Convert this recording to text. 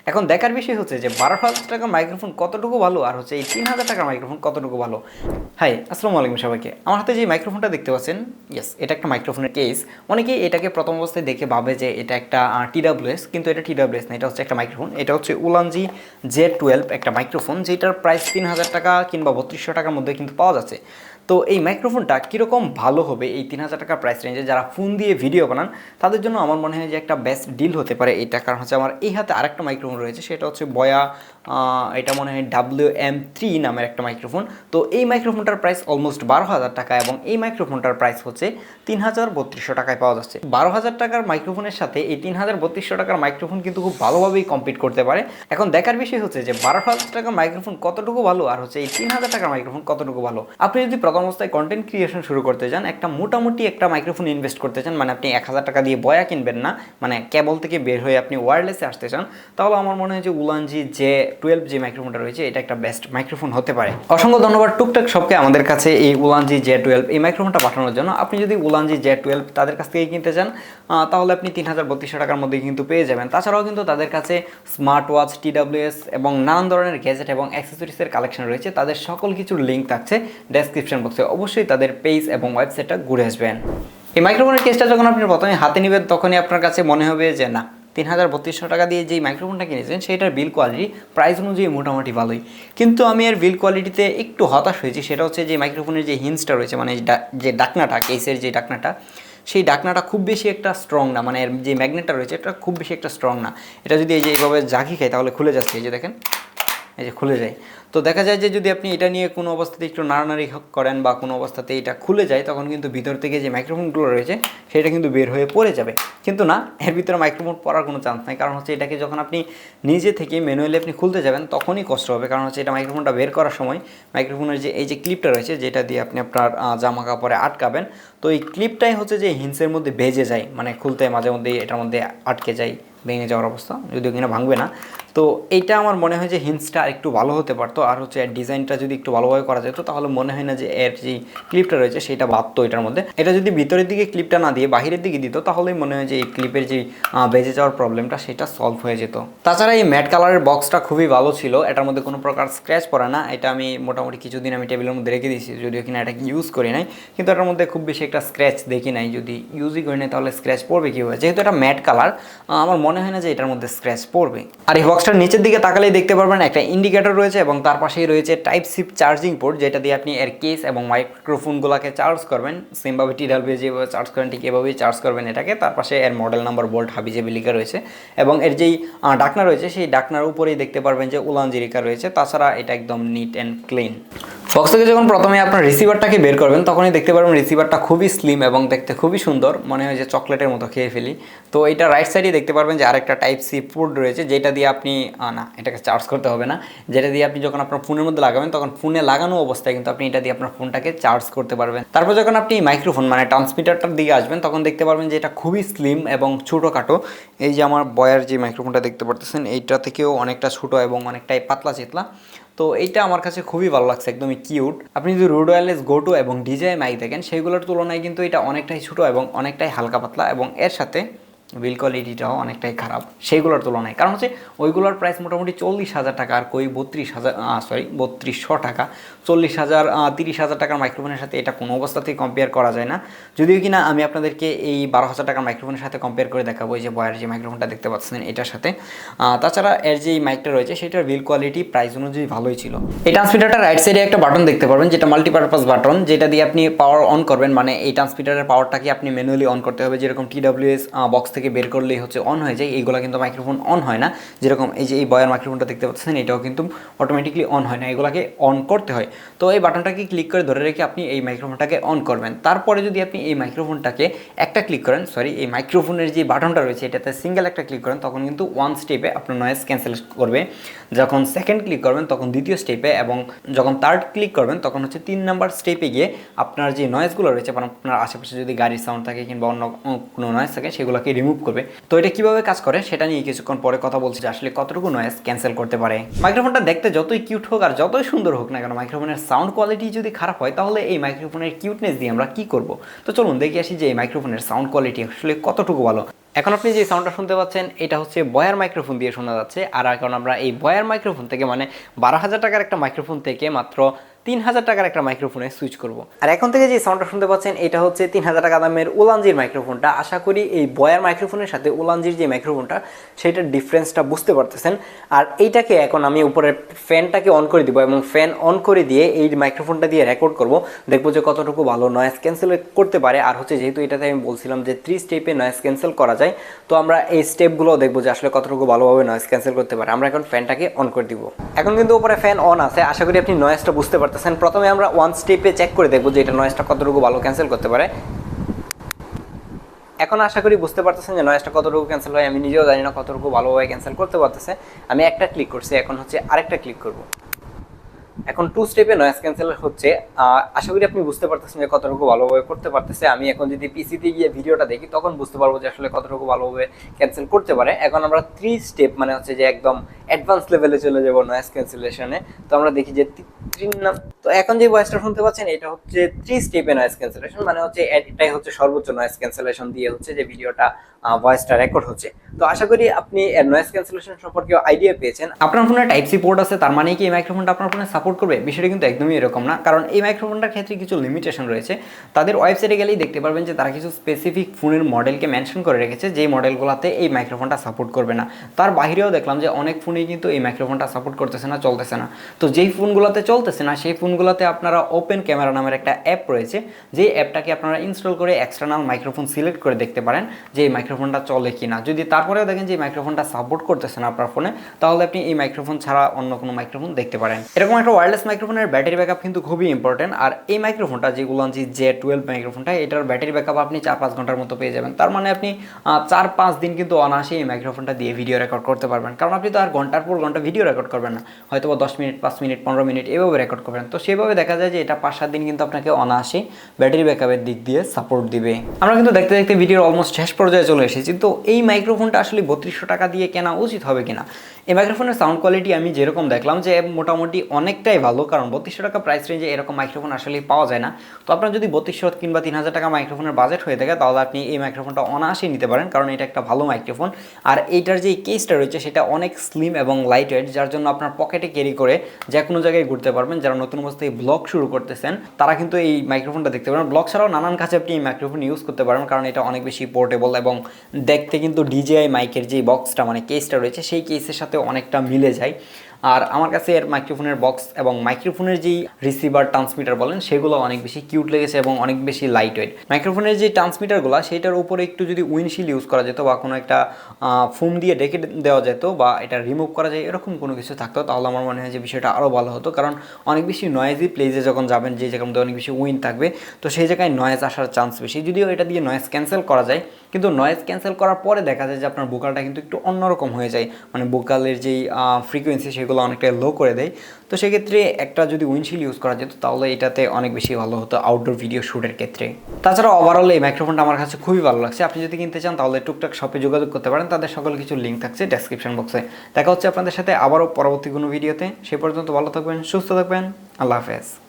এখন দেখার বিষয় হচ্ছে যে 12,000 টাকার মাইক্রোফোন কতটুকু ভালো আর হচ্ছে এই 3,000 টাকার মাইক্রোফোন কতটুকু ভালো। হাই, আসসালামু আলাইকুম সবাইকে। আমার হাতে যে মাইক্রোফোনটা দেখতে পাচ্ছেন, ইয়েস, এটা একটা মাইক্রোফোনের কেস। অনেকেই এটাকে প্রথম অবস্থায় দেখে ভাবে যে এটা একটা TWS, কিন্তু এটা TWS না, এটা হচ্ছে একটা মাইক্রোফোন। এটা হচ্ছে উলানজি J12 একটা মাইক্রোফোন, যেটার প্রাইস 3,000 টাকা কিংবা 3200 টাকার মধ্যে কিন্তু পাওয়া যাচ্ছে। তো এই মাইক্রোফোনটা কীরকম ভালো হবে এই 3,000 টাকার প্রাইস রেঞ্জে যারা ফোন দিয়ে ভিডিও বানান তাদের জন্য আমার মনে হয় যে একটা বেস্ট ডিল হতে পারে এটা। কারণ হচ্ছে আমার এই হাতে আরেকটা মাইক্রোফোন রয়েছে, সেটা হচ্ছে বয়া, এটা মনে হয় WM3 নামের একটা মাইক্রোফোন। তো এই মাইক্রোফোনটার প্রাইস অলমোস্ট 12,000 টাকা এবং এই মাইক্রোফোনটার প্রাইস হচ্ছে 3,3200 টাকায় পাওয়া যাচ্ছে। 12,000 টাকার মাইক্রোফোনের সাথে এই 3,3200 টাকার মাইক্রোফোন কিন্তু খুব ভালোভাবেই কম্পিট করতে পারে। এখন দেখার বিষয় হচ্ছে যে 12,000 টাকার মাইক্রোফোন কতটুকু ভালো আর হচ্ছে এই 3,000 টাকার মাইক্রোফোন কতটুকু ভালো। আপনি যদি প্রথম অবস্থায় কন্টেন্ট ক্রিয়েশন শুরু করতে চান, একটা মোটামুটি একটা মাইক্রোফোন ইনভেস্ট করতে চান, মানে আপনি 1,000 টাকা দিয়ে বয়া কিনবেন না, মানে কেবল থেকে বের হয়ে আপনি ওয়্যারলেসে আসতে চান, তাহলে আমার মনে হয় যে উলানজি J12 যে মাইক্রোফোনটা রয়েছে এটা একটা বেস্ট মাইক্রোফোন হতে পারে। অসংখ্য ধন্যবাদ টুকটাক শপকে আমাদের কাছে এই উলানজি J12 এই মাইক্রোফোনটা পাঠানোর জন্য। আপনি যদি উলানজি J12 তাদের কাছ থেকে কিনতে চান তাহলে আপনি 3,3200 টাকার মধ্যে কিন্তু পেয়ে যাবেন। তাছাড়াও কিন্তু তাদের কাছে স্মার্ট ওয়াচ, TWS এবং নানান ধরনের গ্যাজেট এবং অ্যাক্সেসরিজের কালেকশন রয়েছে। তাদের সকল কিছুর লিঙ্ক থাকছে ডেসক্রিপশন বক্সে। অবশ্যই তাদের পেজ এবং ওয়েবসাইটটা ঘুরে আসবেন। এই মাইক্রোফোনের কেসটা যখন আপনি প্রথমে হাতে নেবেন তখনই আপনার কাছে মনে হবে যে না, 3,3200 টাকা দিয়ে যেই মাইক্রোফোনটা কিনেছেন সেটার বিল কোয়ালিটি প্রাইস অনুযায়ী মোটামুটি ভালোই, কিন্তু আমি এর বিল কোয়ালিটিতে একটু হতাশ হয়েছি। সেটা হচ্ছে যে মাইক্রোফোনের যে হিন্সটা রয়েছে, মানে যে ডাকনাটা, কেসের যে ডাকনাটা, সেই ডাকনাটা খুব বেশি একটা স্ট্রং না, মানে এর যে ম্যাগনেটটা রয়েছে এটা খুব বেশি একটা স্ট্রং না। এটা যদি এই যে এইভাবে ঝাঁকি খাই তাহলে খুলে যাচ্ছে, এই যে দেখেন, এই যে খুলে যায়। তো দেখা যায় যে যদি আপনি এটা নিয়ে কোনো অবস্থাতে একটু নাড়ানাড়ি করেন বা কোনো অবস্থাতে এটা খুলে যায়, তখন কিন্তু ভিতর থেকে যে মাইক্রোফোনগুলো রয়েছে সেটা কিন্তু বের হয়ে পড়ে যাবে। কিন্তু না, এর ভিতরে মাইক্রোফোন পড়ার কোনো চান্স নাই। কারণ হচ্ছে এটাকে যখন আপনি নিজে থেকে ম্যানুয়ালি আপনি খুলতে যাবেন তখনই কষ্ট হবে। কারণ হচ্ছে এটা মাইক্রোফোনটা বের করার সময় মাইক্রোফোনের যে এই যে ক্লিপটা রয়েছে যেটা দিয়ে আপনি আপনার জামা কাপড়ে আটকাবেন, তো এই ক্লিপটাই হচ্ছে যে হিন্সের মধ্যে ভেজে যায়, মানে খুলতে মাঝে মধ্যে এটার মধ্যে আটকে যায়, ভেঙে যাওয়ার অবস্থা, যদিও কিনা ভাঙবে না। তো এইটা আমার মনে হয় যে হিন্সটা একটু ভালো হতে পারতো, আর হচ্ছে এর ডিজাইনটা যদি একটু ভালোভাবে করা যেত তাহলে মনে হয় না যে এর যে ক্লিপটা রয়েছে সেটা বাঁধতো এটার মধ্যে। এটা যদি ভিতরের দিকে ক্লিপটা না দিয়ে বাহিরের দিকে দিত তাহলেই মনে হয় যে এই ক্লিপের যে বেজে যাওয়ার প্রবলেমটা সেটা সলভ হয়ে যেত। তাছাড়া এই ম্যাট কালারের বক্সটা খুবই ভালো ছিল, এটার মধ্যে কোনো প্রকার স্ক্র্যাচ পড়ে না। এটা আমি মোটামুটি কিছুদিন আমি টেবিলের মধ্যে রেখে দিয়েছি, যদিও কিনা এটাকে ইউজ করি নাই, কিন্তু এটার মধ্যে খুব বেশি একটা স্ক্র্যাচ দেখি নাই। যদি ইউজই করি নাই তাহলে স্ক্র্যাচ পড়বে কীভাবে, যেহেতু এটা ম্যাট কালার আমার মনে হয় না যে এটার মধ্যে স্ক্র্যাচ পড়বে। আর এই বক্সটার নিচের দিকে তাকালেই দেখতে পারবেন একটা ইন্ডিকেটর রয়েছে এবং তার পাশেই রয়েছে টাইপ-সি চার্জিং পোর্ট, যেটা দিয়ে আপনি এর কেস এবং মাইক্রোফোনগুলোকে চার্জ করবেন। সেমভাবে TWS যেভাবে চার্জ করেন ঠিক এভাবেই চার্জ করবেন এটাকে। তার পাশে এর মডেল নাম্বার বোল্ট হাবিজাবি লেখা রয়েছে এবং এর যেই ডাকনা রয়েছে সেই ডাকনার উপরেই দেখতে পারবেন যে উলানজি লেখা রয়েছে। তাছাড়া এটা একদম নিট অ্যান্ড ক্লিন। বক্স থেকে যখন প্রথমে আপনার রিসিভারটাকে বের করবেন তখনই দেখতে পারবেন রিসিভারটা খুবই স্লিম এবং দেখতে খুবই সুন্দর, মনে হয় যে চকলেটের মতো খেয়ে ফেলি। তো এটা রাইট সাইডে দেখতে পারবেন যে আরেকটা টাইপ-সি পোর্ট রয়েছে, যেটা দিয়ে আপনি না, এটাকে চার্জ করতে হবে না, যেটা দিয়ে আপনি যখন আপনার ফোনের মধ্যে লাগাবেন তখন ফোনে লাগানো অবস্থায় কিন্তু আপনি এটা দিয়ে আপনার ফোনটাকে চার্জ করতে পারবেন। তারপর যখন আপনি মাইক্রোফোন মানে ট্রান্সমিটারটার দিকে আসবেন তখন দেখতে পারবেন যে এটা খুবই স্লিম এবং ছোটোখাটো। এই যে আমার বয়ার যে মাইক্রোফোনটা দেখতে পারতেছেন এইটা থেকেও অনেকটা ছোটো এবং অনেকটাই পাতলা চিতলা। তো এইটা আমার কাছে খুবই ভালো লাগছে, একদমই কিউট। আপনি যদি রোড ওয়্যারলেস, গোটো এবং ডিজাই মাইক দেখেন সেইগুলোর তুলনায় কিন্তু এটা অনেকটাই ছোটো এবং অনেকটাই হালকা পাতলা, এবং এর সাথে বিল কোয়ালিটিটাও অনেকটাই খারাপ সেইগুলোর তুলনায়। কারণ হচ্ছে ওইগুলোর প্রাইস মোটামুটি 40,000 টাকা, আর কই 32শো টাকা। 40,000 30,000 টাকার মাইক্রোফোনের সাথে এটা কোনো অবস্থাতেই কম্পেয়ার করা যায় না। যদিও কিনা আমি আপনাদেরকে এই 12,000 টাকার মাইক্রোফোনের সাথে কম্পেয়ার করে দেখাবো, এই যে বয়ার যে মাইক্রোফোনটা দেখতে পাচ্ছেন এটার সাথে। তাছাড়া এর যে মাইকটা রয়েছে সেটার বিল কোয়ালিটি প্রাইস অনুযায়ী ভালোই ছিল। এই ট্রান্সমিটারটা রাইট সাইডে একটা বাটন দেখতে পারবেন, যেটা মাল্টিপারপাস বাটন, যেটা দিয়ে আপনি পাওয়ার অন করবেন। মানে এই ট্রান্সমিটারের পাওয়ারটাকে আপনি ম্যানুয়ালি অন করতে হবে, যেরকম TWS বক্স থেকে বের করলেই হচ্ছে অন হয়ে যায়, এইগুলো কিন্তু মাইক্রোফোন অন হয় না। যেরকম এই যে এই বয়ার মাইক্রোফোনটা দেখতে পাচ্ছেন এটাও কিন্তু অটোমেটিকলি অন হয় না, এগুলোকে অন করতে হয়। তো এই বাটনটাকে ক্লিক করে ধরে রেখে আপনি এই মাইক্রোফোনটাকে অন করবেন। তারপরে যদি আপনি এই মাইক্রোফোনটাকে একটা ক্লিক করেন, এই মাইক্রোফোনের যে বাটনটা রয়েছে এটাতে সিঙ্গেল একটা ক্লিক করেন, তখন কিন্তু ওয়ান স্টেপে আপনার নয়েজ ক্যান্সেল করবে। যখন সেকেন্ড ক্লিক করবেন তখন দ্বিতীয় স্টেপে, এবং যখন থার্ড ক্লিক করবেন তখন হচ্ছে 3 নাম্বার স্টেপে গিয়ে আপনার যে নয়েজগুলো রয়েছে, আপনার আশেপাশে যদি গাড়ির সাউন্ড থাকে কিংবা অন্য কোনো নয়েজ থাকে সেগুলোকে রিমুভ করবে। তো এটা কীভাবে কাজ করে সেটা নিয়ে কিছুক্ষণ পরে কথা বলছি যে আসলে কতটুকু নয়েজ ক্যান্সেল করতে পারে। মাইক্রোফোনটা দেখতে যতই কিউট হোক আর যতই সুন্দর হোক না কেন, মাইক্রোফোনের সাউন্ড কোয়ালিটি যদি খারাপ হয় তাহলে এই মাইক্রোফোনের কিউটনেস দিয়ে আমরা কী করব। তো চলুন দেখে আসি যে এই মাইক্রোফোনের সাউন্ড কোয়ালিটি আসলে কতটুকু ভালো। এখন আপনি যে সাউন্ডটা শুনতে পাচ্ছেন এটা হচ্ছে বয়ার মাইক্রোফোন দিয়ে শোনা যাচ্ছে। আর এখন আমরা এই বয়ার মাইক্রোফোন থেকে মানে 12,000 টাকার একটা মাইক্রোফোন থেকে মাত্র 3,000 টাকার একটা মাইক্রোফোনে সুইচ করব। আর এখন থেকে যে সাউন্ডটা শুনতে পাচ্ছেন এটা হচ্ছে 3,000 টাকা দামের উলানজির মাইক্রোফোনটা। আশা করি এই বয়ার মাইক্রোফোনের সাথে উলানজির যে মাইক্রোফোনটা সেটার ডিফারেন্সটা বুঝতে পারতেছেন। আর এইটাকে এখন আমি উপরে ফ্যানটাকে অন করে দিব এবং ফ্যান অন করে দিয়ে এই মাইক্রোফোনটা দিয়ে রেকর্ড করব, দেখবো যে কতটুকু ভালো নয়েজ ক্যান্সেল করতে পারে। আর হচ্ছে যেহেতু এটাতে আমি বলছিলাম যে 3 স্টেপে নয়েজ ক্যান্সেল করা যায়, তো আমরা এই স্টেপগুলো দেখবো যে আসলে কতটুকু ভালোভাবে নয়েজ ক্যান্সেল করতে পারে। আমরা এখন ফ্যানটাকে অন করে দিব। এখন কিন্তু উপরে ফ্যান অন আছে, আশা করি আপনি নয়েজটা বুঝতে পারতেছেন। প্রথমে আমরা 1 স্টেপে চেক করে দেখবো যে এটা নয়েজটা কতটুকু ভালো ক্যান্সেল করতে পারে। এখন আশা করি বুঝতে পারতেছেন যে নয়েজটা কতটুকু ক্যান্সেল হয়। আমি নিজেও জানি না কতটুকু ভালোভাবে ক্যান্সেল করতে পারতেছে। আমি একটা ক্লিক করছি, এখন হচ্ছে আরেকটা ক্লিক করব। এখন 2 স্টেপে নয়েজ ক্যান্সেল হচ্ছে। আশা করি আপনি বুঝতে পারতেছেন যে কতটুকু ভালোভাবে করতে পারতেছে। আমি এখন যদি পিসিতে গিয়ে ভিডিওটা দেখি তখন বুঝতে পারবো যে আসলে কতটুকু ভালোভাবে ক্যান্সেল করতে পারে। এখন আমরা 3 স্টেপ মানে হচ্ছে যে একদম অ্যাডভান্স লেভেলে চলে যাব নয়েজ ক্যান্সেলেশনে। তো আমরা দেখি যে 3 তো এখন যে ভয়েসটা শুনতে পাচ্ছেন এটা হচ্ছে 3 স্টেপে নয়েজ ক্যান্সেলেশন, মানে হচ্ছে এটাই হচ্ছে সর্বোচ্চ নয়েজ ক্যান্সেলেশন দিয়ে হচ্ছে যে ভিডিওটা ভয়েসটা রেকর্ড হচ্ছে। তো আশা করি আপনি নয়েজ ক্যান্সেলেশন সম্পর্কে আইডিয়া পেয়েছেন। আপনার ফোনে টাইপ সি পোর্ট আছে, তার মানে কি এই মাইক্রোফোনটা আপনার ফোনে সাপোর্ট করবে? বিষয়টা কিন্তু একদমই এরকম না, কারণ এই মাইক্রোফোনটার ক্ষেত্রে কিছু লিমিটেশন রয়েছে। তাদের ওয়েবসাইটে গেলেই দেখতে পারবেন যে তারা কিছু স্পেসিফিক ফোনের মডেলকে মেনশন করে রেখেছে যেই মডেলগুলোতে এই মাইক্রোফোনটা সাপোর্ট করবে না। তার বাইরেও দেখলাম যে অনেক ফোনেই কিন্তু এই মাইক্রোফোনটা সাপোর্ট করতেছে না, চলতেছে না। তো যেই ফোনগুলোতে চলতেছে না সেই ফোনগুলোতে আপনারা ওপেন ক্যামেরা নামের একটা অ্যাপ রয়েছে, যেই অ্যাপটাকে আপনারা ইনস্টল করে এক্সটার্নাল মাইক্রোফোন সিলেক্ট করে দেখতে পারেন যে এই মাইক্রোফোনটা চলে কিনা। যদি তারপরেও দেখেন যে এই মাইক্রোফোনটা সাপোর্ট করতেছে না আপনার ফোনে, তাহলে আপনি এই মাইক্রোফোন ছাড়া অন্য কোনো মাইক্রোফোন দেখতে পারেন। এরকম একটা ওয়্যারলেস মাইক্রোফোনের ব্যাটারি ব্যাকআপ কিন্তু খুবই ইম্পর্টেন্ট। আর এই মাইক্রোফোনটা যে উলানজি J12 মাইক্রোফোনটা, এটার ব্যাটারি ব্যাকআপ আপনি 4-5 ঘন্টার মতো পেয়ে যাবেন। তার মানে আপনি 4-5 দিন কিন্তু অনায়াসে এই মাইক্রোফোনটা দিয়ে ভিডিও রেকর্ড করতে পারবেন। কারণ আপনি তো আর ঘন্টার পর ঘন্টা ভিডিও রেকর্ড করবেন না, হয়তো 10 মিনিট, 5 মিনিট, 15 মিনিট এভাবে রেকর্ড করবেন। তো সেভাবে দেখা যায় যে এটা 5-7 দিন কিন্তু আপনাকে অনায়াসে ব্যাটারি ব্যাকআপের দিক দিয়ে সাপোর্ট দিবে। আমরা কিন্তু দেখতে দেখতে ভিডিওর অলমোস্ট শেষ পর্যায়ে চলে এসেছি। তো এই মাইক্রোফোনটা আসলে 3200 টাকা দিয়ে কেনা উচিত হবে কিনা? এই মাইক্রোফোনের সাউন্ড কোয়ালিটি আমি যেরকম দেখলাম যে মোটামুটি অনেকটাই ভালো, কারণ 3200 টাকা প্রাইস রেঞ্জে এরকম মাইক্রোফোন আসলে পাওয়া যায় না। তো আপনার যদি 3200 কিংবা 3000 টাকা মাইক্রোফোনের বাজেট হয়ে থাকে তাহলে আপনি এই মাইক্রোফোনটা অনায়াসে নিতে পারেন, কারণ এটা একটা ভালো মাইক্রোফোন। আর এইটার যে কেসটা রয়েছে সেটা অনেক স্লিম এবং লাইট ওয়েট, যার জন্য আপনার পকেটে ক্যারি করে যে কোনো জায়গায় ঘুরতে পারবেন। যারা নতুন অবস্থায় ব্লগ শুরু করতেছেন তারা কিন্তু এই মাইক্রোফোনটা দেখতে পারেন। ব্লগ ছাড়াও নানান কাজে আপনি এই মাইক্রোফোন ইউজ করতে পারেন, কারণ এটা অনেক বেশি পোর্টেবল এবং দেখতে কিন্তু DJI মাইকের যে বক্সটা মানে কেসটা রয়েছে সেই কেসের সাথে অনেকটা মিলে যায়। আর আমার কাছে এর মাইক্রোফোনের বক্স এবং মাইক্রোফোনের যেই রিসিভার ট্রান্সমিটার বলেন সেগুলো অনেক বেশি কিউট লেগেছে এবং অনেক বেশি লাইট ওয়েট। মাইক্রোফোনের যে ট্রান্সমিটারগুলো সেটার উপরে একটু যদি উইন্ডশিল্ড ইউজ করা যেত বা কোনো একটা ফোম দিয়ে ডেকে দেওয়া যেত বা এটা রিমুভ করা যায় এরকম কোনো কিছু থাকতো, তাহলে আমার মনে হয় যে বিষয়টা আরও ভালো হতো। কারণ অনেক বেশি নয়েজি প্লেসে যখন যাবেন, যে জায়গার মধ্যে অনেক বেশি উইন্ড থাকবে, তো সেই জায়গায় নয়েজ আসার চান্স বেশি। যদিও এটা দিয়ে নয়েজ ক্যান্সেল করা যায়, কিন্তু নয়েজ ক্যান্সেল করার পরে দেখা যায় যে আপনার ভোকালটা কিন্তু একটু অন্যরকম হয়ে যায়, মানে ভোকালের যেই ফ্রিকোয়েন্সি সেগুলো অনেকটা লো করে দেয়। তো সেক্ষেত্রে একটা যদি উইন্ডশিল্ড ইউজ করা যেত তাহলে এটাতে অনেক বেশি ভালো হতো আউটডোর ভিডিও শ্যুটের ক্ষেত্রে। তাছাড়া ওভারঅল এই মাইক্রোফোনটা আমার কাছে খুবই ভালো লাগছে। আপনি যদি কিনতে চান তাহলে টুকটাক শপে যোগাযোগ করতে পারেন, তাদের সকল কিছু লিঙ্ক থাকছে ডেসক্রিপশন বক্সে। দেখা হচ্ছে আপনাদের সাথে আবারও পরবর্তী কোনো ভিডিওতে। সে পর্যন্ত ভালো থাকবেন, সুস্থ থাকবেন, আল্লাহ হাফেজ।